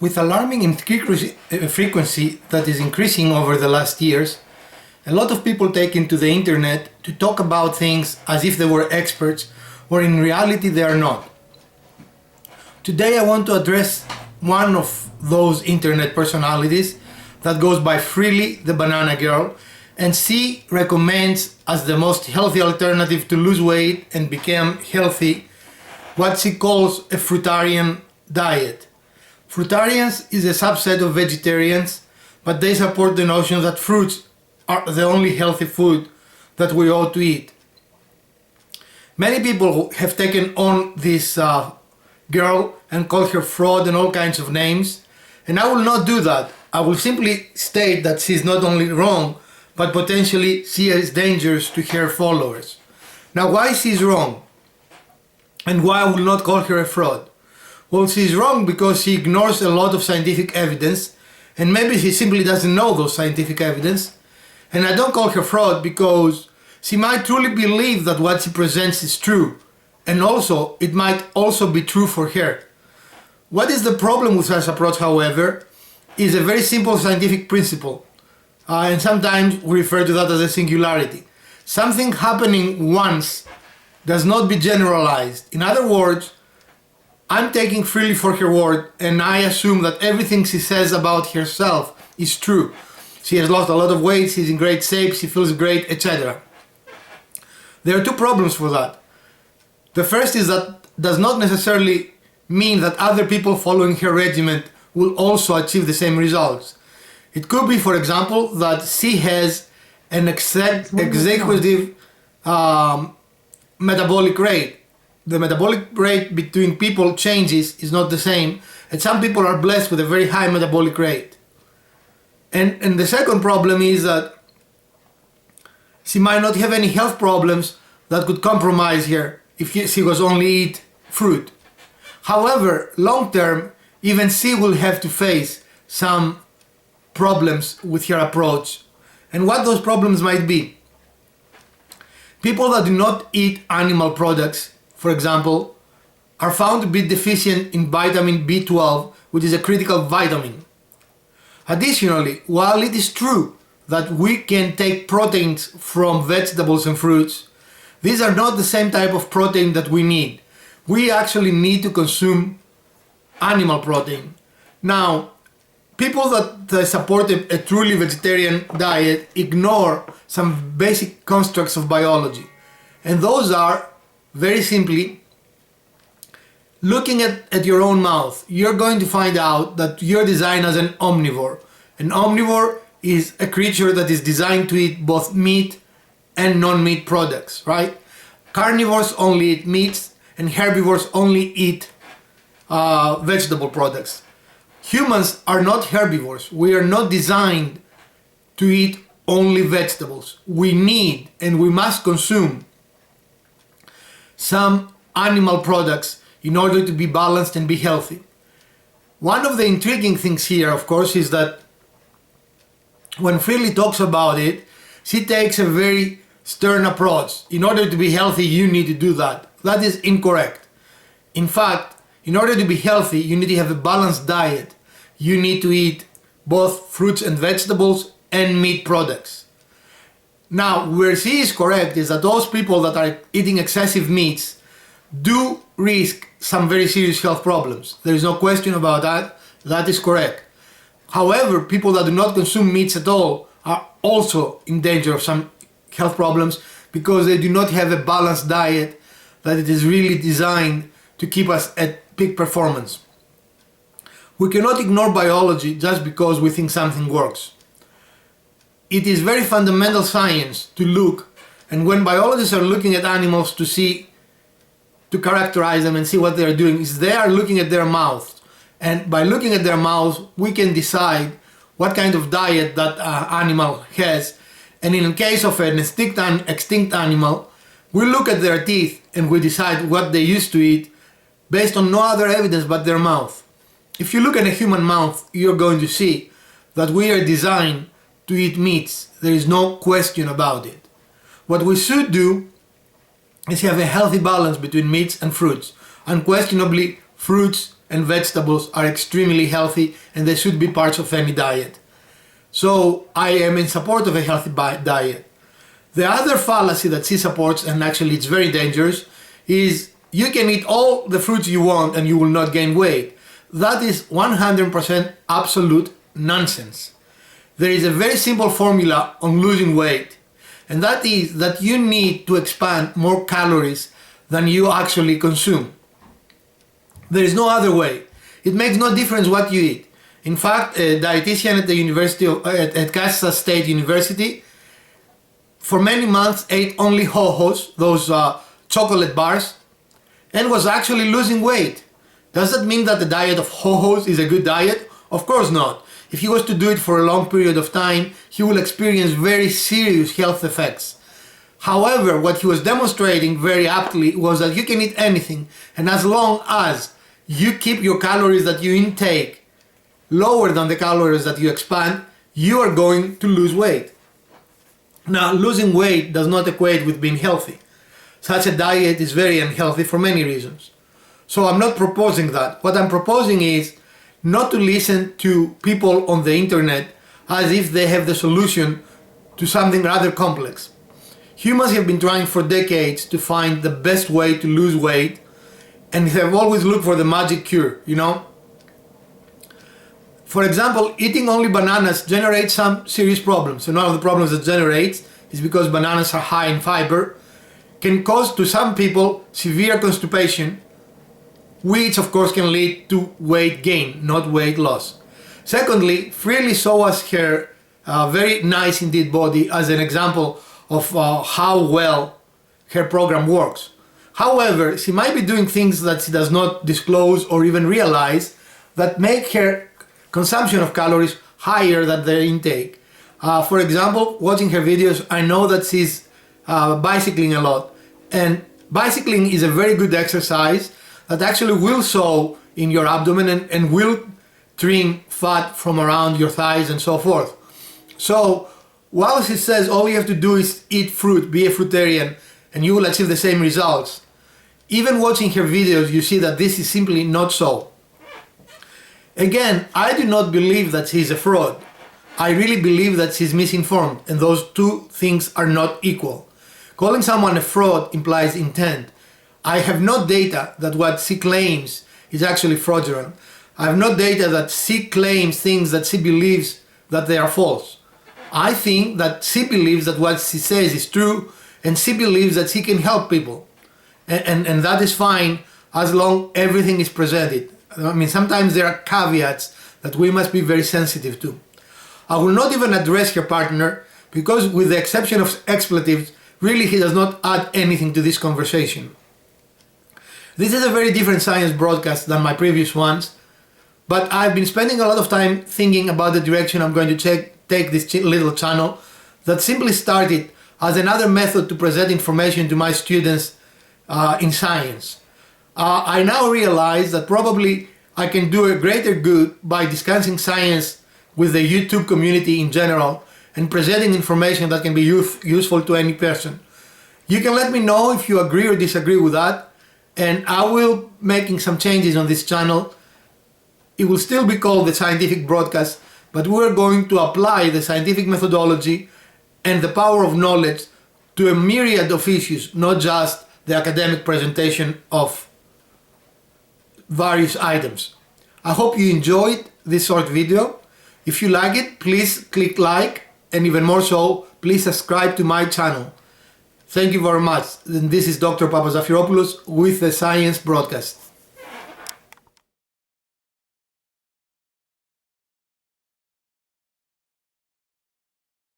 With alarming frequency that is increasing over the last years, a lot of people take into the internet to talk about things as if they were experts, or in reality they are not. Today I want to address one of those internet personalities that goes by Freelie, the banana girl, and she recommends as the most healthy alternative to lose weight and become healthy what she calls a fruitarian diet. Fruitarians is a subset of vegetarians, but they support the notion that fruits are the only healthy food that we ought to eat. Many people have taken on this girl and called her fraud and all kinds of names, and I will not do that. I will simply state that she is not only wrong, but potentially she is dangerous to her followers. Now, why she is wrong and why I will not call her a fraud? Well, she is wrong because she ignores a lot of scientific evidence, and maybe she simply doesn't know those scientific evidence. And I don't call her fraud because she might truly believe that what she presents is true, and also it might also be true for her. What is the problem with such approach, however, is a very simple scientific principle, and sometimes we refer to that as a singularity. Something happening once does not be generalized. In other words, I'm taking Freelie for her word, and I assume that everything she says about herself is true. She has lost a lot of weight, she's in great shape, she feels great, etc. There are two problems for that. The first is that does not necessarily mean that other people following her regimen will also achieve the same results. It could be, for example, that she has an executive metabolic rate. The metabolic rate between people changes is not the same, and some people are blessed with a very high metabolic rate. And the second problem is that she might not have any health problems that could compromise her if she was only eat fruit. However, long term, even she will have to face some problems with her approach. And what those problems might be: people that do not eat animal products, for example, are found to be deficient in vitamin B12, which is a critical vitamin. Additionally, while it is true that we can take proteins from vegetables and fruits, these are not the same type of protein that we need. We actually need to consume animal protein. Now, people that support a truly vegetarian diet ignore some basic constructs of biology, and those are, very simply, looking at your own mouth, you're going to find out that you're designed as an omnivore. An omnivore is a creature that is designed to eat both meat and non-meat products, right? Carnivores only eat meats, and herbivores only eat vegetable products. Humans are not herbivores. We are not designed to eat only vegetables. We need and we must consume some animal products in order to be balanced and be healthy. One of the intriguing things here, of course, is that when Freelie talks about it, she takes a very stern approach. In order to be healthy, you need to do that. That is incorrect. In fact, in order to be healthy, you need to have a balanced diet. You need to eat both fruits and vegetables and meat products. Now, where she is correct is that those people that are eating excessive meats do risk some very serious health problems. There is no question about that. That is correct. However, people that do not consume meats at all are also in danger of some health problems because they do not have a balanced diet that it is really designed to keep us at peak performance. We cannot ignore biology just because we think something works. It is very fundamental science to look, and when biologists are looking at animals to characterize them and see what they are doing, is they are looking at their mouths. And by looking at their mouths, we can decide what kind of diet that animal has. And in the case of an extinct animal, we look at their teeth and we decide what they used to eat based on no other evidence but their mouth. If you look at a human mouth, you're going to see that we are designed to eat meats. There is no question about it. What we should do is have a healthy balance between meats and fruits. Unquestionably, fruits and vegetables are extremely healthy and they should be parts of any diet. So I am in support of a healthy diet. The other fallacy that she supports, and actually it's very dangerous, is you can eat all the fruits you want and you will not gain weight. That is 100% absolute nonsense. There is a very simple formula on losing weight, and that is that you need to expand more calories than you actually consume. There is no other way. It makes no difference what you eat. In fact, a dietitian at the at Kansas State University for many months ate only Ho-Hos, those chocolate bars, and was actually losing weight. Does that mean that the diet of Ho-Hos is a good diet? Of course not. If he was to do it for a long period of time, he will experience very serious health effects. However, what he was demonstrating very aptly was that you can eat anything, and as long as you keep your calories that you intake lower than the calories that you expand, you are going to lose weight. Now, losing weight does not equate with being healthy. Such a diet is very unhealthy for many reasons. So I'm not proposing that. What I'm proposing is not to listen to people on the internet as if they have the solution to something rather complex. Humans have been trying for decades to find the best way to lose weight, and have always looked for the magic cure, you know? For example, eating only bananas generates some serious problems. And one of the problems it generates is because bananas are high in fiber, can cause to some people severe constipation, which of course can lead to weight gain, not weight loss. Secondly, Freelie showed us her very nice indeed body as an example of how well her program works. However, she might be doing things that she does not disclose or even realize that make her consumption of calories higher than their intake. For example, watching her videos, I know that she's bicycling a lot, and bicycling is a very good exercise that actually will show in your abdomen and will trim fat from around your thighs and so forth. So while she says all you have to do is eat fruit, be a fruitarian, and you will achieve the same results, even watching her videos you see that this is simply not so. Again, I do not believe that she's a fraud. I really believe that she's misinformed, and those two things are not equal. Calling someone a fraud implies intent. I have no data that what she claims is actually fraudulent. I have no data that she claims things that she believes that they are false. I think that she believes that what she says is true, and she believes that she can help people. And that is fine as long everything is presented. I mean, sometimes there are caveats that we must be very sensitive to. I will not even address her partner because, with the exception of expletives, really he does not add anything to this conversation. This is a very different science broadcast than my previous ones, but I've been spending a lot of time thinking about the direction I'm going to take this little channel that simply started as another method to present information to my students in science. I now realize that probably I can do a greater good by discussing science with the YouTube community in general and presenting information that can be useful to any person. You can let me know if you agree or disagree with that, and I will making some changes on this channel. It will still be called the Scientific Broadcast, but we're going to apply the scientific methodology and the power of knowledge to a myriad of issues, not just the academic presentation of various items. I hope you enjoyed this short video. If you like it, please click like, and even more so, please subscribe to my channel. Thank you very much. This is Dr. Papazafiropoulos with the Science Broadcast.